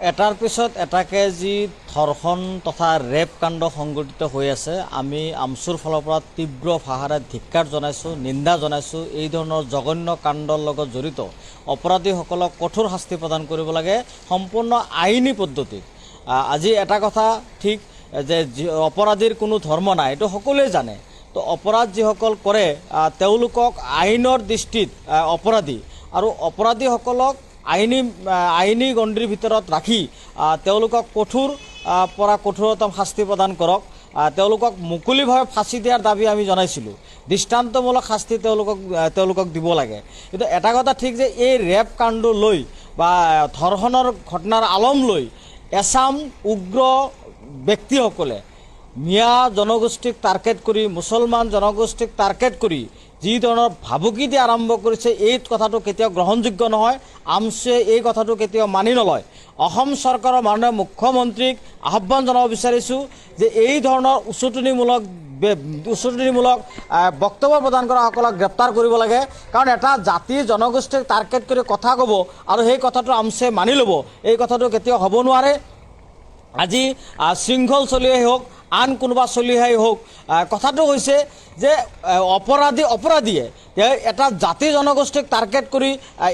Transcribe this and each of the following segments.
এটাৰ পিছত এটাকে যি ধৰ্ষণ তথা ৰেপ কাণ্ড সংঘটিত হৈ আছে, আমি আমচুৰ ফালৰ পৰা তীব্ৰ ভাষাৰে ধিক্কাৰ জনাইছোঁ, নিন্দা জনাইছোঁ। এই ধৰণৰ জঘন্য কাণ্ডৰ লগত জড়িত অপৰাধীসকলক কঠোৰ শাস্তি প্ৰদান কৰিব লাগে সম্পূৰ্ণ আইনী পদ্ধতিত। আজি এটা কথা ঠিক যে অপৰাধীৰ কোনো ধৰ্ম নাই, এইটো সকলোৱে জানে। তো অপৰাধ যিসকল কৰে তেওঁলোকক আইনৰ দৃষ্টিত অপৰাধী, আৰু অপৰাধীসকলক আইনী গণ্ডিৰ ভিতৰত ৰাখি তেওঁলোকক কঠোৰ পৰা কঠোৰতম শাস্তি প্ৰদান কৰক। তেওঁলোকক মুকলিভাৱে ফাঁচি দিয়াৰ দাবী আমি জনাইছিলোঁ, দৃষ্টান্তমূলক শাস্তি তেওঁলোকক দিব লাগে। কিন্তু এটা কথা ঠিক যে এই ৰেপ কাণ্ড লৈ বা ধৰ্ষণৰ ঘটনাৰ আলম লৈ এছাম উগ্ৰ ব্যক্তিসকলে মিয়া জনগোষ্ঠীক টাৰ্গেট কৰি, মুছলমান জনগোষ্ঠীক টাৰ্গেট কৰি যি ধৰণৰ ভাবুকি দিয়া আৰম্ভ কৰিছে, এই কথাটো কেতিয়াও গ্ৰহণযোগ্য নহয়। আমচুৱে এই কথাটো কেতিয়াও মানি নলয়। অসম চৰকাৰৰ মাননীয় মুখ্যমন্ত্ৰীক আহ্বান জনাব বিচাৰিছোঁ যে এই ধৰণৰ উচতনিমূলক বক্তব্য প্ৰদান কৰাসকলক গ্ৰেপ্তাৰ কৰিব লাগে। কাৰণ এটা জাতি জনগোষ্ঠীক টাৰ্গেট কৰি কথা ক'ব আৰু সেই কথাটো আমচুৱে মানি ল'ব, এই কথাটো কেতিয়াও হ'ব নোৱাৰে। আজি শৃংখল চলিয়াই হওক, আন কোনোবা চলিয়াই হওক, কথাটো হৈছে যে অপৰাধীয়ে এটা জাতি জনগোষ্ঠীক টাৰ্গেট কৰি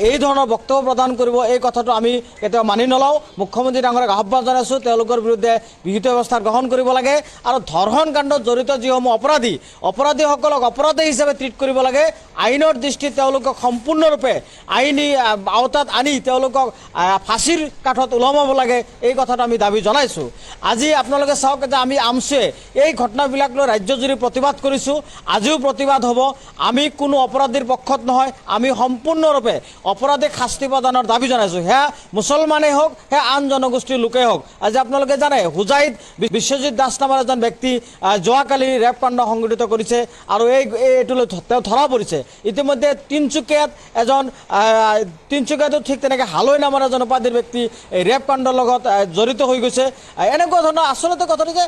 এই ধৰণৰ বক্তব্য প্ৰদান কৰিব, এই কথাটো আমি কেতিয়াও মানি নলওঁ। মুখ্যমন্ত্ৰী ডাঙৰীয়াক আহ্বান জনাইছোঁ তেওঁলোকৰ বিৰুদ্ধে বিহিত ব্যৱস্থা গ্ৰহণ কৰিব লাগে। আৰু ধৰ্ষণ কাণ্ডত জড়িত যিসমূহ অপৰাধীসকলক অপৰাধী হিচাপে ট্ৰিট কৰিব লাগে। আইনৰ দৃষ্টিত তেওঁলোকক সম্পূৰ্ণৰূপে আইনী আওতাত আনি তেওঁলোকক ফাঁচীৰ কাঠত ওলমাব লাগে, এই কথাটো আমি দাবী জনাইছোঁ। আজি আপোনালোকে চাওক যে আমি আমচুৱে এই ঘটনাবিলাক লৈ ৰাজ্যজুৰি প্ৰতিবাদ কৰিছোঁ, আজিও প্ৰতিবাদ হ'ব। আমি কোনো অপৰাধীৰ পক্ষত নহয়, আমি সম্পূৰ্ণৰূপে অপৰাধীক শাস্তি প্ৰদানৰ দাবী জনাইছোঁ। সেয়া মুছলমানেই হওক, সেয়া আন জনগোষ্ঠীৰ লোকেই হওক। আজি আপোনালোকে জানে হুজাইত বিশ্বজিৎ দাস নামৰ এজন ব্যক্তি যোৱাকালি ৰেপ কাণ্ড সংঘটিত কৰিছে আৰু এইটোলৈ তেওঁ ধৰা পৰিছে। ইতিমধ্যে তিনিচুকীয়াতো ঠিক তেনেকৈ হালৈ নামৰ এজন উপাধিৰ ব্যক্তি এই ৰেপ কাণ্ডৰ লগত জড়িত হৈ গৈছে। এনেকুৱা ধৰণৰ আচলতে কথাটো যে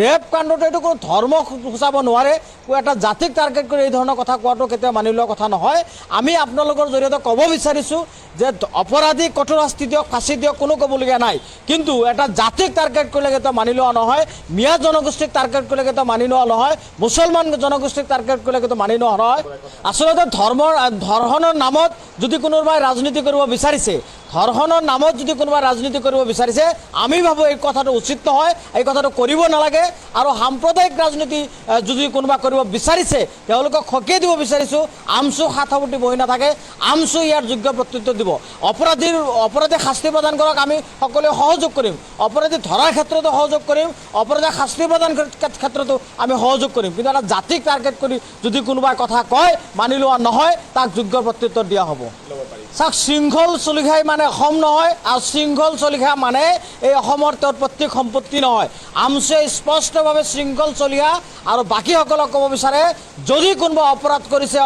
ৰেপ কাণ্ডটো এইটো কোনো ধৰ্ম সূচাব নোৱাৰে, এটা জাতিক টাৰ্গেট কৰি এই ধৰণৰ কথা কোৱাটো কেতিয়াও মানি লোৱা কথা নহয়। আমি আপোনালোকৰ জৰিয়তে ক'ব বিচাৰিছোঁ যে অপৰাধীক কঠোৰ শাস্তি দিয়ক, ফাঁচি দিয়ক, কোনো ক'বলগীয়া নাই। কিন্তু এটা জাতিক টাৰ্গেট কৰিলে কেতিয়াও মানি লোৱা নহয়, মিয়া জনগোষ্ঠীক টাৰ্গেট কৰিলে কেতিয়াও মানি লোৱা নহয়, মুছলমান জনগোষ্ঠীক টাৰ্গেট কৰিলে কেতিয়াও মানি লোৱা নহয়। আচলতে ধৰ্ষণৰ নামত যদি কোনোবাই ৰাজনীতি কৰিব বিচাৰিছে, আমি ভাবোঁ এই কথাটো উচিত নহয়, এই কথাটো কৰিব নালাগে। আৰু সাম্প্ৰদায়িক ৰাজনীতি যদি কোনোবা কৰিব বিচাৰিছে তেওঁলোকক সকীয়াই দিব বিচাৰিছোঁ। আমচু হাত সাৱটি বহি নাথাকে, আমচু ইয়াৰ যোগ্য প্ৰত্যুত্তৰ দিব। অপৰাধীক শাস্তি প্ৰদান কৰক, আমি সকলোৱে সহযোগ কৰিম। অপৰাধী ধৰাৰ ক্ষেত্ৰতো সহযোগ কৰিম, অপৰাধীক শাস্তি প্ৰদান ক্ষেত্ৰতো আমি সহযোগ কৰিম। কিন্তু এটা জাতিক টাৰ্গেট কৰি যদি কোনোবাই কথা কয়, মানি লোৱা নহয়, তাক যোগ্য প্ৰত্যুত্তৰ দিয়া হ'ব। চাওক, শৃংখল চলিখাই মানে অসম নহয়, আৰু শৃংখল চলিখা মানে এই অসমৰ তেওঁৰ প্ৰত্যেক সম্পত্তি নহয়। আমচুৱে স্পষ্টভাৱে শৃংখল চলিহা আৰু বাকীসকলক ক'ব বিচাৰে, যদি কোনোবা অপৰাধ কৰিছে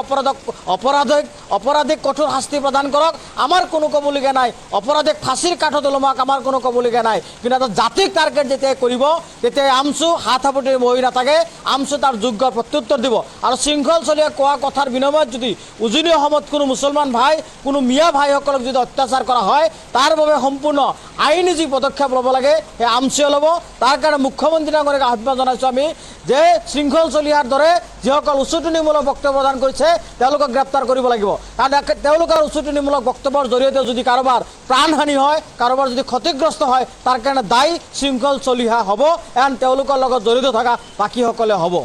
অপৰাধীক কঠোৰ শাস্তি প্ৰদান কৰক, আমাৰ কোনো ক'বলগীয়া নাই। অপৰাধীক ফাঁচীৰ কাঠত ওলমাওক, আমাৰ কোনো ক'বলগীয়া নাই। কিন্তু এটা জাতিক টাৰ্গেট যেতিয়াই কৰিব, তেতিয়াই আমচু হাত সাৱটি বহি নাথাকে, আমচু তাৰ যোগ্য প্ৰত্যুত্তৰ দিব। আৰু শৃংখল চলিয়া কোৱা কথাৰ বিনিময়ত যদি উজনি অসমত কোনো মুছলমান ভাই, কোনো মিয়া ভাইসকলক যদি অত্যাচাৰ কৰা হয়, তাৰ বাবে সম্পূৰ্ণ আইনী যি পদক্ষেপ ল'ব লাগে সেই আমচুৱে ল'ব। তাৰ কাৰণে মুখ্যমন্ত্ৰী ডাঙৰীয়াক আহ্বান জনাইছোঁ আমি যে শৃংখল চলিহাৰ দৰে যিসকল উচতনিমূলক বক্তব্য প্ৰদান কৰিছে তেওঁলোকক গ্ৰেপ্তাৰ কৰিব লাগিব। কাৰণ তেওঁলোকৰ উচতনিমূলক বক্তব্যৰ জৰিয়তে যদি কাৰোবাৰ প্ৰাণহানি হয়, কাৰোবাৰ যদি ক্ষতিগ্ৰস্ত হয়, তাৰ কাৰণে দায়ী শৃংখল চলিহা হ'ব, এন তেওঁলোকৰ লগত জড়িত থকা বাকীসকলে হ'ব।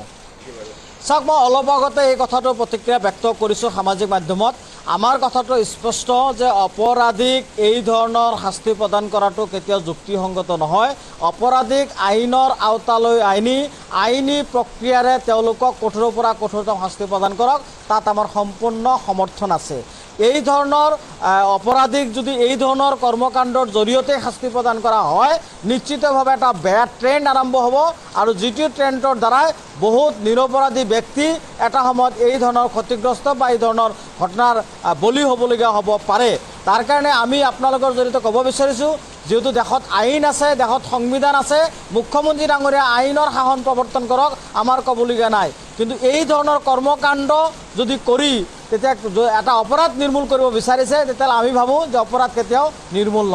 চাওক, মই অলপ আগতে এই কথাটোৰ প্ৰতিক্ৰিয়া ব্যক্ত কৰিছোঁ সামাজিক মাধ্যমত। আমাৰ কথাটো স্পষ্ট যে অপৰাধীক এই ধৰণৰ শাস্তি প্ৰদান কৰাটো কেতিয়াও যুক্তিসংগত নহয়। অপৰাধীক আইনৰ আওতালৈ আইনী প্ৰক্ৰিয়াৰে তেওঁলোকক কঠোৰৰ পৰা কঠোৰতম শাস্তি প্ৰদান কৰক, তাত আমাৰ সম্পূৰ্ণ সমৰ্থন আছে। এই ধৰণৰ অপৰাধীক যদি এই ধৰণৰ কৰ্মকাণ্ডৰ জৰিয়তে শাস্তি প্ৰদান কৰা হয়, নিশ্চিতভাৱে এটা বেয়া ট্ৰেণ্ড আৰম্ভ হ'ব, আৰু যিটো ট্ৰেণ্ডৰ দ্বাৰাই বহুত নিৰপৰাধী ব্যক্তি এটা সময়ত এই ধৰণৰ ক্ষতিগ্ৰস্ত বা এই ধৰণৰ ঘটনাৰ বলি হ'বলগীয়া হ'ব পাৰে। তাৰ কাৰণে আমি আপোনালোকৰ জৰিয়তে ক'ব বিচাৰিছোঁ, যেহেতু দেশত আইন আছে, দেশত সংবিধান আছে, মুখ্যমন্ত্ৰী ডাঙৰীয়া আইনৰ শাসন প্ৰৱৰ্তন কৰক, আমাৰ ক'বলগীয়া নাই। কিন্তু এই ধৰণৰ কৰ্মকাণ্ড যদি কৰি তেতিয়া এটা অপৰাধ নিৰ্মূল কৰিব বিচাৰিছে, তেতিয়াহ'লে আমি ভাবোঁ যে অপৰাধ কেতিয়াও নিৰ্মূল নহয়।